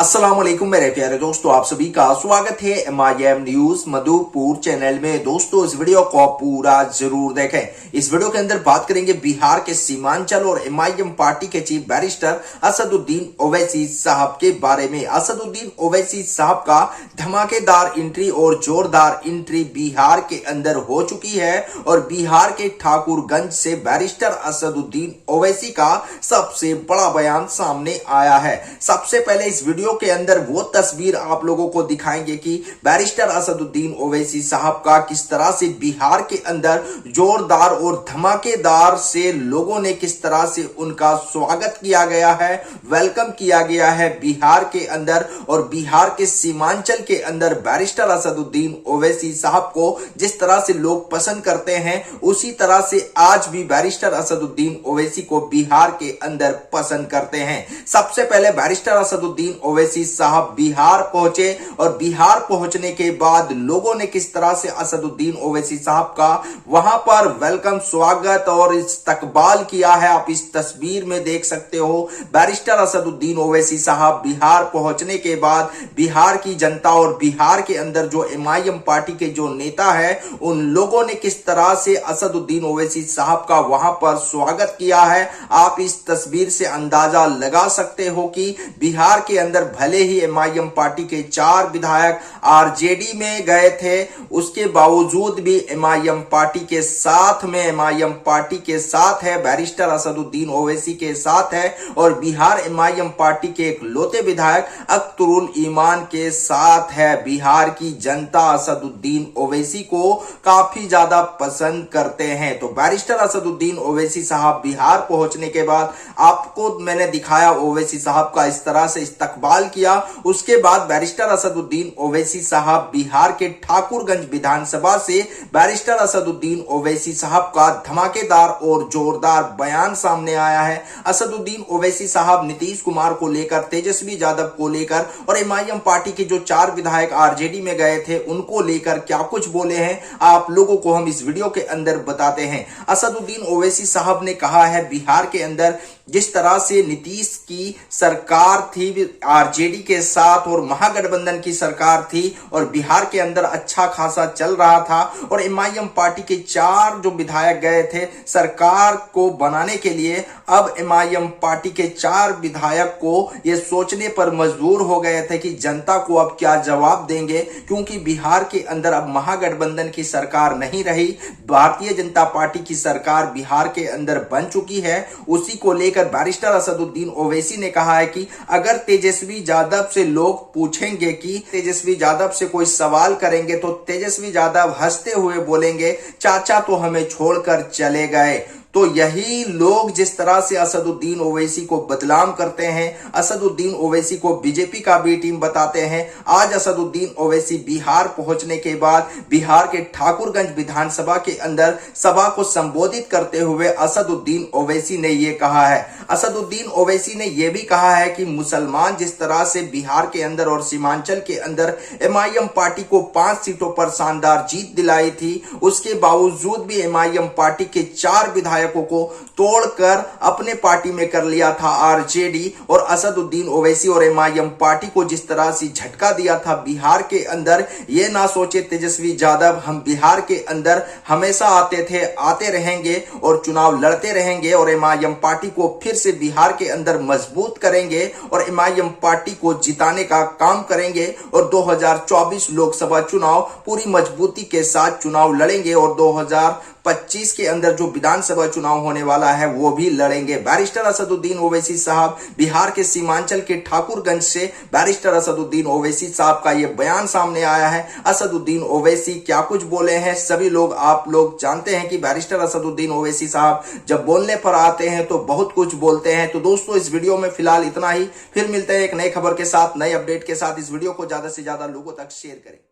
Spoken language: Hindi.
अस्सलाम वालेकुम मेरे प्यारे दोस्तों, आप सभी का स्वागत है MIM न्यूज मधुपुर चैनल में। दोस्तों इस वीडियो को पूरा जरूर देखें। इस वीडियो के अंदर बात करेंगे बिहार के सीमांचल और MIM पार्टी के चीफ बैरिस्टर असदुद्दीन ओवैसी साहब के बारे में। असदुद्दीन ओवैसी साहब का धमाकेदार एंट्री और जोरदार एंट्री बिहार के अंदर हो चुकी है और बिहार के ठाकुरगंज से बैरिस्टर असदुद्दीन ओवैसी का सबसे बड़ा बयान सामने आया है। सबसे पहले इस वीडियो के अंदर वो तस्वीर आप लोगों को दिखाएंगे कि बैरिस्टर असदुद्दीन ओवैसी साहब का किस तरह से बिहार के अंदर जोरदार और धमाकेदार से लोगों ने किस तरह से उनका स्वागत किया गया है, वेलकम किया गया है बिहार के अंदर। और बिहार के सीमांचल के अंदर बैरिस्टर असदुद्दीन ओवैसी साहब को जिस तरह से लोग पसंद करते हैं, उसी तरह से आज भी बैरिस्टर असदुद्दीन ओवैसी को बिहार के अंदर पसंद करते हैं। सबसे पहले बैरिस्टर असदुद्दीन ओवैसी साहब बिहार पहुंचे और बिहार पहुंचने के बाद लोगों ने किस तरह से असदुद्दीन ओवैसी साहब का वहां पर वेलकम, स्वागत और इस्तकबाल किया है, आप इस तस्वीर में देख सकते हो। बैरिस्टर असदुद्दीन ओवैसी साहब बिहार पहुंचने के बाद बिहार की जनता और बिहार के अंदर जो MIM पार्टी के जो नेता है, उन लोगों ने किस तरह से असदुद्दीन ओवैसी साहब का वहां पर स्वागत किया है, आप इस तस्वीर से अंदाजा लगा सकते हो कि बिहार के अंदर भले ही MIM पार्टी के 4 विधायक RJD में गए थे, उसके बावजूद भी MIM पार्टी के साथ में MIM पार्टी के साथ है, बैरिस्टर असदुद्दीन ओवैसी के साथ है और बिहार MIM पार्टी के एक लौते विधायक अख्तरुल ईमान के साथ है। बिहार की जनता असदुद्दीन ओवैसी को काफी ज्यादा पसंद करते हैं। तो बैरिस्टर असदुद्दीन ओवैसी साहब बिहार पहुंचने के बाद आपको मैंने दिखाया ओवैसी साहब का इस तरह से इस्तकबाल किया। उसके बाद बैरिस्टर असदुद्दीन ओवैसी साहब बिहार के ठाकुरगंज विधानसभा से बैरिस्टर असदुद्दीन ओवैसी साहब का धमाकेदार और जोरदार बयान सामने आया है। असदुद्दीन ओवैसी साहब नीतीश कुमार को लेकर, तेजस्वी यादव को लेकर और MIM पार्टी के जो 4 विधायक RJD में गए थे उनको लेकर क्या कुछ बोले हैं, आप लोगों को हम इस वीडियो के अंदर बताते हैं। असदुद्दीन ओवैसी साहब ने कहा है बिहार के अंदर जिस तरह से नीतीश की सरकार थी RJD के साथ और महागठबंधन की सरकार थी और बिहार के अंदर अच्छा खासा चल रहा था और MIM पार्टी के 4 जो विधायक गए थे सरकार को बनाने के लिए, अब MIM पार्टी के 4 विधायक को ये सोचने पर मजबूर हो गए थे कि जनता को अब क्या जवाब देंगे, क्योंकि बिहार के अंदर अब महागठबंधन की सरकार नहीं रही, भारतीय जनता पार्टी की सरकार बिहार के अंदर बन चुकी है। उसी को लेकर बैरिस्टर असदुद्दीन ओवैसी ने कहा है कि अगर तेजस्वी यादव से लोग पूछेंगे कि तेजस्वी यादव से कोई सवाल करेंगे तो तेजस्वी यादव हंसते हुए बोलेंगे, चाचा तो हमें छोड़कर चले गए। तो यही लोग जिस तरह से असदुद्दीन ओवैसी को बदनाम करते हैं, असदुद्दीन ओवैसी को बीजेपी का बी टीम बताते हैं, आज असदुद्दीन ओवैसी बिहार पहुंचने के बाद बिहार के ठाकुरगंज विधानसभा के अंदर सभा को संबोधित करते हुए असदुद्दीन ओवैसी ने यह कहा है। असदुद्दीन ओवैसी ने यह भी कहा है कि मुसलमान जिस तरह से बिहार के अंदर और सीमांचल के अंदर MIM पार्टी को 5 सीटों पर शानदार जीत दिलाई थी, उसके बावजूद भी MIM पार्टी के 4 विधायकों को तोड़कर अपने पार्टी में कर लिया था RJD और असदुद्दीन ओवैसी और MIM पार्टी को जिस तरह से झटका दिया था बिहार के अंदर, ये ना सोचे तेजस्वी यादव हम बिहार के अंदर हमेशा आते थे, आते रहेंगे और चुनाव लड़ते रहेंगे और MIM पार्टी को फिर से बिहार के अंदर मजबूत करेंगे और MIM पार्टी को जिताने का काम करेंगे और 2024 लोकसभा चुनाव पूरी मजबूती के साथ चुनाव लड़ेंगे और 2025 के अंदर जो विधानसभा चुनाव होने वाला है वो भी लड़ेंगे। बैरिस्टर असदुद्दीन ओवैसी साहब बिहार के सीमांचल के ठाकुरगंज से बैरिस्टर असदुद्दीन ओवैसी साहब का ये बयान सामने आया है। असदुद्दीन ओवैसी क्या कुछ बोले हैं सभी लोग आप लोग जानते हैं कि बैरिस्टर असदुद्दीन ओवैसी साहब जब बोलने पर आते हैं तो बहुत कुछ बोलते हैं। तो दोस्तों इस वीडियो में फिलहाल इतना ही, फिर मिलते हैं एक नई खबर के साथ, नए अपडेट के साथ। इस वीडियो को ज्यादा से ज्यादा लोगों तक शेयर करें।